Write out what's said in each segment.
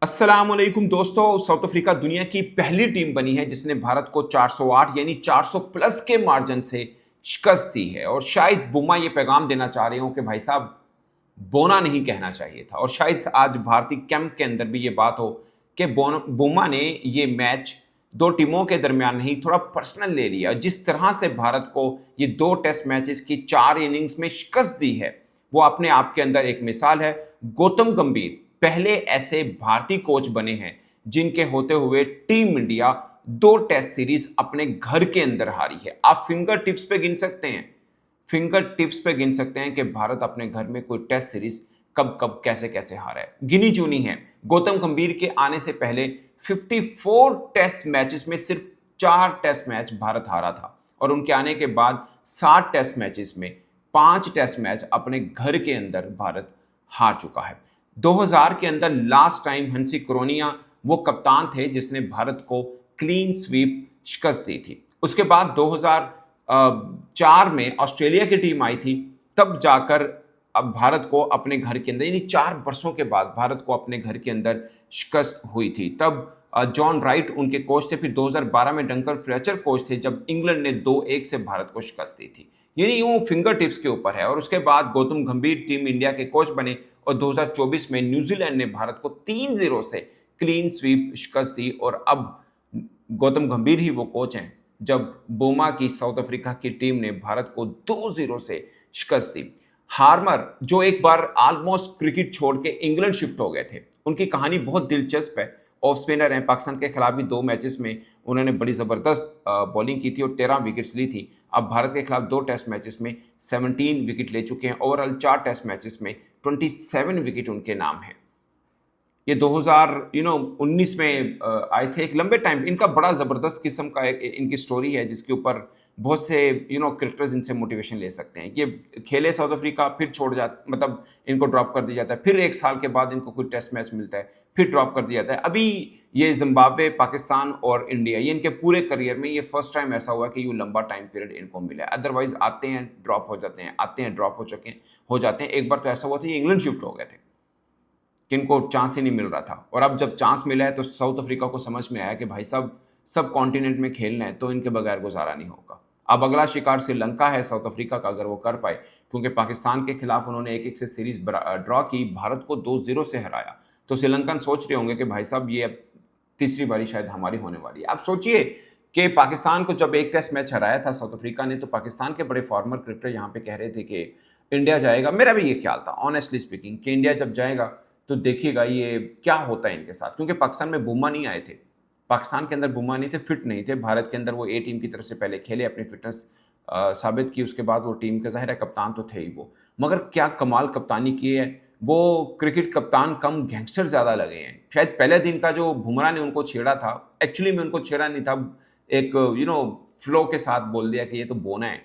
अस्सलामुअलैकुम दोस्तों। South Africa दुनिया की पहली टीम बनी है जिसने भारत को 408 यानी 400 प्लस के मार्जिन से शिकस्त दी है। और शायद बुमा ये पैगाम देना चाह रहे हो कि भाई साहब बोना नहीं कहना चाहिए था। और शायद आज भारतीय कैंप के अंदर भी ये बात हो कि बुमा ने ये मैच दो टीमों के दरमियान नहीं थोड़ा पर्सनल ले लिया। जिस तरह से भारत को ये दो टेस्ट मैचेस की 4 इनिंग्स में शिकस्त दी है वो अपने आप के अंदर एक मिसाल है। गौतम गंभीर पहले ऐसे भारतीय कोच बने हैं जिनके होते हुए टीम इंडिया दो टेस्ट सीरीज अपने घर के अंदर हारी है। आप फिंगर टिप्स पे गिन सकते हैं, फिंगर टिप्स पे गिन सकते हैं कि भारत अपने घर में कोई टेस्ट सीरीज कब कब कैसे कैसे हारा है। गिनी चुनी है। गौतम गंभीर के आने से पहले 54 टेस्ट मैचेस में सिर्फ 4 टेस्ट मैच भारत हारा था और उनके आने के बाद 60 टेस्ट मैचेस में 5 टेस्ट मैच अपने घर के अंदर भारत हार चुका है। 2000 के अंदर लास्ट टाइम हंसी क्रोनिया वो कप्तान थे जिसने भारत को क्लीन स्वीप शिकस्त दी थी। उसके बाद 2004 में ऑस्ट्रेलिया की टीम आई थी, तब जाकर अब भारत को अपने घर के अंदर यानी 4 वर्षों के बाद भारत को अपने घर के अंदर शिकस्त हुई थी। तब जॉन राइट उनके कोच थे। फिर 2012 में डंकन फ्लेचर कोच थे जब इंग्लैंड ने 2-1 से भारत को शिकस्त दी थी। यानी यूं फिंगर टिप्स के ऊपर है। और उसके बाद गौतम गंभीर टीम इंडिया के कोच बने और 2024 में न्यूजीलैंड ने भारत को 3-0 से क्लीन स्वीप शिकस्त दी। और अब गौतम गंभीर ही वो कोच हैं जब बुमा की साउथ अफ्रीका की टीम ने भारत को 2-0 से शिकस्त दी। हार्मर जो एक बार ऑलमोस्ट क्रिकेट छोड़ के इंग्लैंड शिफ्ट हो गए थे, उनकी कहानी बहुत दिलचस्प है। ऑफ स्पिनर हैं, पाकिस्तान के खिलाफ भी 2 मैचेस में उन्होंने बड़ी ज़बरदस्त बॉलिंग की थी और 13 विकेट्स ली थी। अब भारत के खिलाफ 2 टेस्ट मैचेस में 17 विकेट ले चुके हैं। ओवरऑल 4 टेस्ट मैचेस में 27 विकेट उनके नाम है। ये 2019 में आए थे। एक लंबे टाइम इनका बड़ा ज़बरदस्त किस्म का एक इनकी स्टोरी है जिसके ऊपर बहुत से क्रिकेटर्स इनसे मोटिवेशन ले सकते हैं। ये खेले साउथ अफ्रीका, फिर छोड़ जाते, मतलब इनको ड्रॉप कर दिया जाता है। फिर 1 साल के बाद इनको कोई टेस्ट मैच मिलता है, फिर ड्रॉप कर दिया जाता है। अभी ये जिम्बाब्वे, पाकिस्तान और इंडिया, ये इनके पूरे करियर में ये फर्स्ट टाइम ऐसा हुआ कि ये लंबा टाइम पीरियड इनको मिला है। अदरवाइज आते हैं ड्रॉप हो जाते हैं, आते हैं ड्रॉप हो जाते हैं। एक बार तो ऐसा हुआ था ये इंग्लैंड शिफ्ट हो गए थे कि इनको चांस ही नहीं मिल रहा था। और अब जब चांस मिला है तो साउथ अफ्रीका को समझ में आया कि भाई साहब सब कॉन्टिनेंट में खेलना है तो इनके बगैर गुजारा नहीं होगा। अब अगला शिकार श्रीलंका है साउथ अफ्रीका का, अगर वो कर पाए, क्योंकि पाकिस्तान के खिलाफ उन्होंने 1-1 से सीरीज ड्रॉ की, भारत को 2-0 से हराया। तो श्रीलंकन सोच रहे होंगे कि भाई साहब ये अब तीसरी बारी शायद हमारी होने वाली है। आप सोचिए कि पाकिस्तान को जब 1 टेस्ट मैच हराया था साउथ अफ्रीका ने, तो पाकिस्तान के बड़े फॉर्मर क्रिकेटर यहाँ पे कह रहे थे कि इंडिया जाएगा। मेरा भी ये ख्याल था ऑनेस्टली स्पीकिंग कि इंडिया जब जाएगा तो देखिएगा ये क्या होता है इनके साथ, क्योंकि पाकिस्तान में बुमा नहीं आए थे, पाकिस्तान के अंदर बुमा नहीं थे, फिट नहीं थे। भारत के अंदर वो ए टीम की तरफ से पहले खेले, अपनी फिटनेस साबित की, उसके बाद वो टीम के ज़ाहिर है कप्तान तो थे ही वो, मगर क्या कमाल कप्तानी की है। वो क्रिकेट कप्तान कम गैंगस्टर ज़्यादा लगे हैं। शायद पहले दिन का जो बुमराह ने उनको छेड़ा था, एक्चुअली में उनको छेड़ा नहीं था, एक फ्लो के साथ बोल दिया कि ये तो बोना है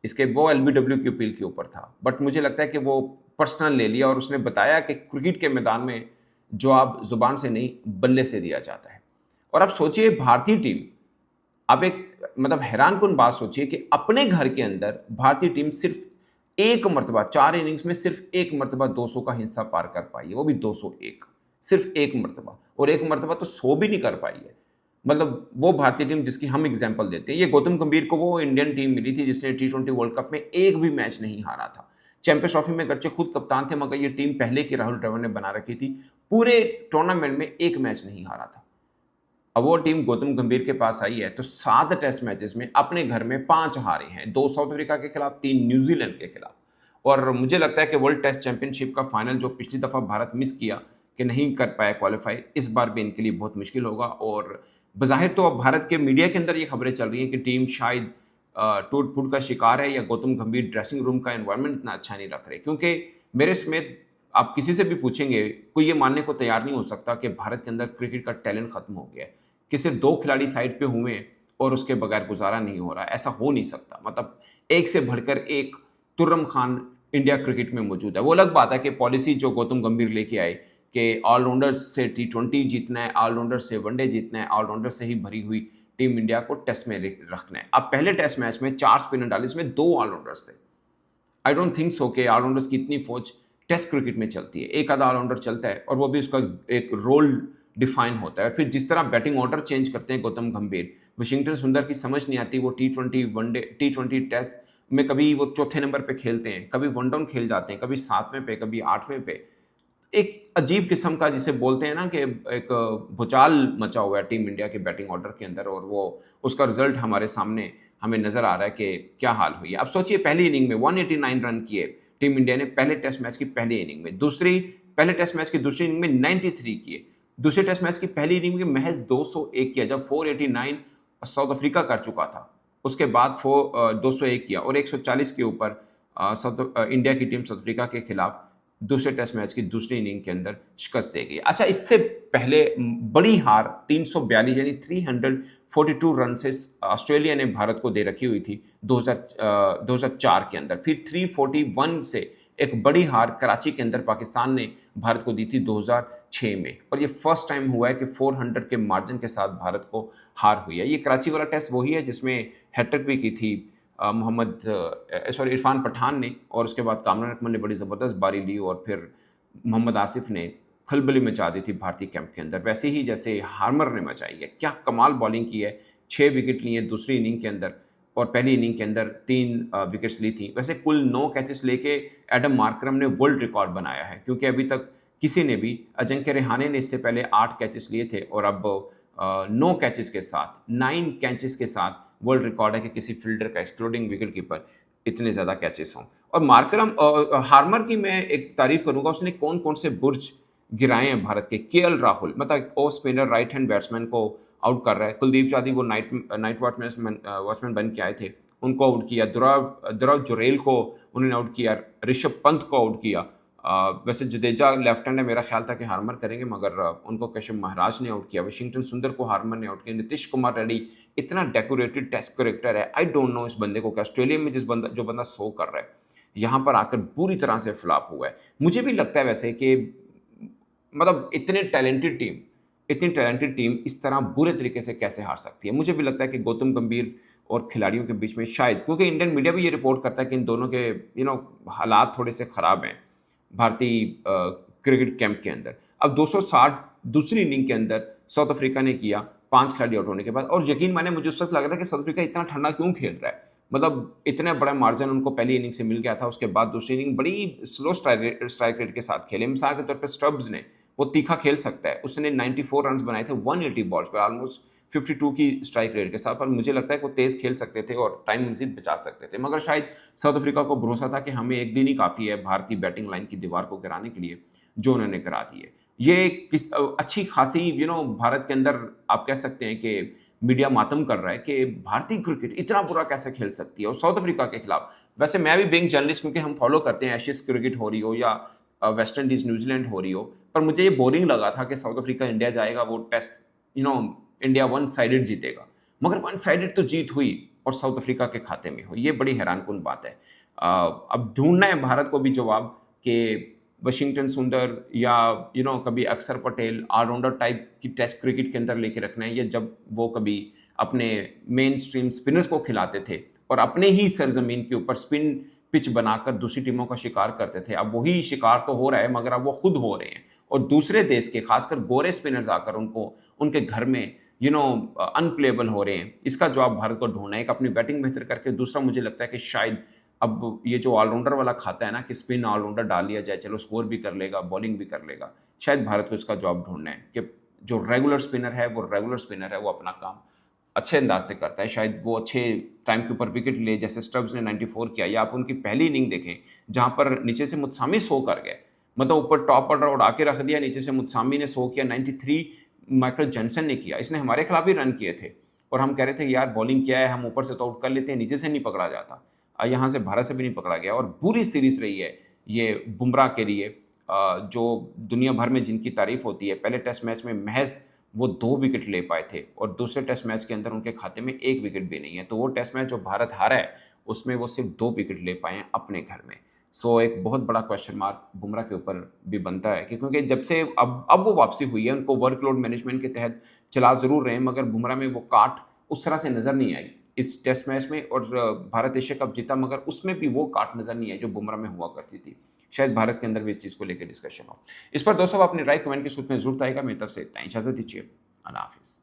इसके, वो एलबीडब्ल्यू की अपील के ऊपर था। बट मुझे लगता है कि वो पर्सनल ले लिया और उसने बताया कि क्रिकेट के मैदान में जवाब जुबान से नहीं बल्ले से दिया जाता है। और अब सोचिए भारतीय टीम, आप एक मतलब हैरानकुन बात सोचिए कि अपने घर के अंदर भारतीय टीम सिर्फ एक मरतबा 4 इनिंग्स में सिर्फ एक मरतबा 200 का हिस्सा पार कर पाई है, वो भी 201, सिर्फ एक मरतबा। और एक मरतबा तो 100 भी नहीं कर पाई है। मतलब वो भारतीय टीम जिसकी हम एग्जांपल देते हैं। ये गौतम गंभीर को वो इंडियन टीम मिली थी जिसने T20 वर्ल्ड कप में एक भी मैच नहीं हारा था। चैंपियंस ट्रॉफी में गच्चे खुद कप्तान थे, मगर ये टीम पहले की राहुल द्रविड़ ने बना रखी थी, पूरे टूर्नामेंट में एक मैच नहीं हारा था। अब वो टीम गौतम गंभीर के पास आई है तो 7 टेस्ट मैचेस में अपने घर में 5 हारे हैं, 2 साउथ अफ्रीका के खिलाफ, 3 न्यूजीलैंड के खिलाफ। और मुझे लगता है कि वर्ल्ड टेस्ट चैंपियनशिप का फाइनल जो पिछली दफ़ा भारत मिस किया कि नहीं कर पाया क्वालिफाई, इस बार भी इनके लिए बहुत मुश्किल होगा। और बज़ाहिर तो अब भारत के मीडिया के अंदर ये खबरें चल रही हैं कि टीम शायद टूट फूट का शिकार है, या गौतम गंभीर ड्रेसिंग रूम का एनवायरनमेंट इतना अच्छा नहीं रख रहे। क्योंकि मेरे समेत आप किसी से भी पूछेंगे, कोई ये मानने को तैयार नहीं हो सकता कि भारत के अंदर क्रिकेट का टैलेंट खत्म हो गया है, कि सिर्फ 2 खिलाड़ी साइड पे हुए हैं और उसके बगैर गुजारा नहीं हो रहा है। ऐसा हो नहीं सकता। मतलब एक से बढ़कर एक तुर्रम खान इंडिया क्रिकेट में मौजूद है। वो अलग बात है कि पॉलिसी जो गौतम गंभीर लेके आए कि ऑलराउंडर्स से T20 जीतना है, ऑलराउंडर से वनडे जीतना है, ऑलराउंडर से ही भरी हुई टीम इंडिया को टेस्ट में रखना है। अब पहले टेस्ट मैच में 4 स्पिनर डाले, इसमें 2 ऑलराउंडर्स थे। आई डोंट थिंक सो कि ऑलराउंडर्स की इतनी फौज टेस्ट क्रिकेट में चलती है। एक आधा ऑलराउंडर चलता है और वो भी उसका एक रोल डिफाइन होता है। फिर जिस तरह बैटिंग ऑर्डर चेंज करते हैं गौतम गंभीर, वशिंगटन सुंदर की समझ नहीं आती। वो T20 वनडे T20 टेस्ट में कभी वो चौथे नंबर पे खेलते हैं, कभी वन डाउन खेल जाते हैं, कभी 7वें पे, कभी 8वें पे। एक अजीब किस्म का जिसे बोलते हैं ना कि एक भूचाल मचा हुआ है टीम इंडिया के बैटिंग ऑर्डर के अंदर, और वो उसका रिजल्ट हमारे सामने हमें नजर आ रहा है कि क्या हाल हुई है। अब सोचिए, पहली इनिंग में 189 रन किए टीम इंडिया ने पहले टेस्ट मैच की पहली इनिंग में, पहले टेस्ट मैच की दूसरी इनिंग में 93 किए, दूसरे टेस्ट मैच की पहली इनिंग में महज 201 किया, जब 489 साउथ अफ्रीका कर चुका था। उसके बाद 201 किया और 140 के ऊपर इंडिया की टीम साउथ अफ्रीका के खिलाफ दूसरे टेस्ट मैच की दूसरी इनिंग के अंदर शिकस्त दे गई। अच्छा, इससे पहले बड़ी हार 342 यानी 342 रन से ऑस्ट्रेलिया ने भारत को दे रखी हुई थी 2004 के अंदर। फिर 341 से एक बड़ी हार कराची के अंदर पाकिस्तान ने भारत को दी थी 2006 में, और ये फर्स्ट टाइम हुआ है कि 400 के मार्जिन के साथ भारत को हार हुई है। ये कराची वाला टेस्ट वही है जिसमें हैट्रिक भी की थी इरफान पठान ने, और उसके बाद कामरान अकमल ने बड़ी ज़बरदस्त बारी ली, और फिर मोहम्मद आसिफ ने खलबली मचा दी थी भारतीय कैंप के अंदर, वैसे ही जैसे हार्मर ने मचाई है। क्या कमाल बॉलिंग की है, 6 विकेट लिए दूसरी इनिंग के अंदर, और पहली इनिंग के अंदर 3 विकेट्स ली थी। वैसे कुल 9 कैचेस लेके एडम मार्करम ने वर्ल्ड रिकॉर्ड बनाया है, क्योंकि अभी तक किसी ने भी, अजिंक्य रहाणे ने इससे पहले 8 कैचेस लिए थे, और अब 9 कैचेस के साथ, 9 कैचेस के साथ वर्ल्ड रिकॉर्ड है कि किसी फील्डर का एक्सक्लूडिंग विकेट कीपर इतने ज़्यादा कैचेस हों। और मार्करम हार्मर की मैं एक तारीफ करूंगा, उसने कौन कौन से बुर्ज गिराए हैं भारत के। KL राहुल, मतलब off spinner right hand batsman को आउट कर रहा है। कुलदीप यादव वो नाइट वॉचमैन बन के आए थे, उनको आउट किया। दुराव जुरेल को उन्होंने आउट किया। ऋषभ पंत को आउट किया। वैसे जडेजा लेफ्ट हैंड है, मेरा ख्याल था कि हार्मर करेंगे, मगर उनको कैशव महाराज ने आउट किया। वशिंगटन सुंदर को हार्मर ने आउट किया। नीतीश कुमार रेड्डी इतना डेकोरेटेड टेस्ट करेक्टर है, आई डोंट नो इस बंदे को क्या, ऑस्ट्रेलिया में जो बंदा शो कर रहा है, यहाँ पर आकर पूरी तरह से फ्लॉप हुआ है। मुझे भी लगता है वैसे कि मतलब इतनी टैलेंटेड टीम इस तरह बुरे तरीके से कैसे हार सकती है। मुझे भी लगता है कि गौतम गंभीर और खिलाड़ियों के बीच में शायद, क्योंकि इंडियन मीडिया भी ये रिपोर्ट करता है कि इन दोनों के हालात थोड़े से ख़राब हैं भारतीय क्रिकेट कैंप के अंदर। अब 260 दूसरी इनिंग के अंदर साउथ अफ्रीका ने किया 5 खिलाड़ी आउट होने के बाद, और यकीन माने मुझे उस वक्त लग रहा था कि साउथ अफ्रीका इतना ठंडा क्यों खेल रहा है, मतलब इतने बड़ा मार्जिन उनको पहली इनिंग से मिल गया था। उसके बाद दूसरी इनिंग बड़ी स्लो स्ट्राइक रेट के साथ खेले। मिसाल के तौर पर स्टब्स ने, वो तीखा खेल सकता है, उसने 94 रन बनाए थे 180 बॉल्स पर, ऑलमोस्ट 52 की स्ट्राइक रेट के साथ। पर मुझे लगता है कि वो तेज़ खेल सकते थे और टाइम मजीद बचा सकते थे, मगर शायद साउथ अफ्रीका को भरोसा था कि हमें एक दिन ही काफ़ी है भारतीय बैटिंग लाइन की दीवार को गिराने के लिए, जो उन्होंने करा दी है। ये अच्छी खासी भारत के अंदर आप कह सकते हैं कि मीडिया मातम कर रहा है कि भारतीय क्रिकेट इतना बुरा कैसे खेल सकती है और साउथ अफ्रीका के खिलाफ। वैसे मैं भी बीइंग जर्नलिस्ट, क्योंकि हम फॉलो करते हैं एशेज क्रिकेट हो रही हो या वेस्ट इंडीज न्यूजीलैंड हो रही हो, पर मुझे ये बोरिंग लगा था कि साउथ अफ्रीका इंडिया जाएगा, वो टेस्ट इंडिया वन साइडेड जीतेगा, मगर वन साइडेड तो जीत हुई और साउथ अफ्रीका के खाते में हुई। ये बड़ी हैरानकुन बात है। अब ढूंढना है भारत को भी जवाब कि वशिंगटन सुंदर या कभी अक्षर पटेल ऑलराउंडर टाइप की टेस्ट क्रिकेट के अंदर लेके रखना है, या जब वो कभी अपने मेन स्ट्रीम स्पिनर्स को खिलाते थे और अपने ही सरजमीन के ऊपर स्पिन पिच बनाकर दूसरी टीमों का शिकार करते थे। अब वही शिकार तो हो रहा है, मगर अब वो खुद हो रहे हैं, और दूसरे देश के खासकर गोरे स्पिनर्स आकर उनको उनके घर में अनप्लेबल हो रहे हैं। इसका जवाब भारत को ढूंढना है, एक अपनी बैटिंग बेहतर करके। दूसरा मुझे लगता है कि शायद अब ये जो ऑलराउंडर वाला खाता है ना कि स्पिन ऑलराउंडर डाल लिया जाए, चलो स्कोर भी कर लेगा, बॉलिंग भी कर लेगा, शायद भारत को इसका जवाब ढूंढना है कि जो रेगुलर स्पिनर है वो अपना काम अच्छे अंदाज से करता है। शायद वो अच्छे टाइम के ऊपर विकेट ले, जैसे स्टब्स ने 94 किया, या आप उनकी पहली इनिंग देखें जहां पर नीचे से मुत्सामी 100 कर गए, मतलब ऊपर टॉप ऑर्डर उड़ा के रख दिया, नीचे से मुत्सामी ने 100 किया। 93 माइकल जॉनसन ने किया, इसने हमारे खिलाफ भी रन किए थे, और हम कह रहे थे कि यार बॉलिंग क्या है, हम ऊपर से तो आउट कर लेते हैं, नीचे से नहीं पकड़ा जाता। यहाँ से भारत से भी नहीं पकड़ा गया, और बुरी सीरीज रही है ये बुमराह के लिए, जो दुनिया भर में जिनकी तारीफ होती है। पहले टेस्ट मैच में महज वो 2 विकेट ले पाए थे, और दूसरे टेस्ट मैच के अंदर उनके खाते में 1 विकेट भी नहीं है। तो वो टेस्ट मैच जो भारत हारा है उसमें वो सिर्फ 2 विकेट ले पाए हैं अपने घर में। सो एक बहुत बड़ा क्वेश्चन मार्क बुमराह के ऊपर भी बनता है, क्योंकि जब से अब वो वापसी हुई है, उनको वर्कलोड मैनेजमेंट के तहत चला ज़रूर रहे हैं, मगर बुमराह में वो काट उस तरह से नज़र नहीं आई। इस टेस्ट मैच में, और भारत एशिया कप जीता, मगर उसमें भी वो काट नजर नहीं है जो बुमराह में हुआ करती थी। शायद भारत के अंदर भी इस चीज़ को लेकर डिस्कशन हो। इस पर दोस्तों अपनी राय कमेंट के सूत्र में जरूर आएगा। मेरी तरफ से इतना ही, इजाजत दीजिए, अल्लाह हाफिज़।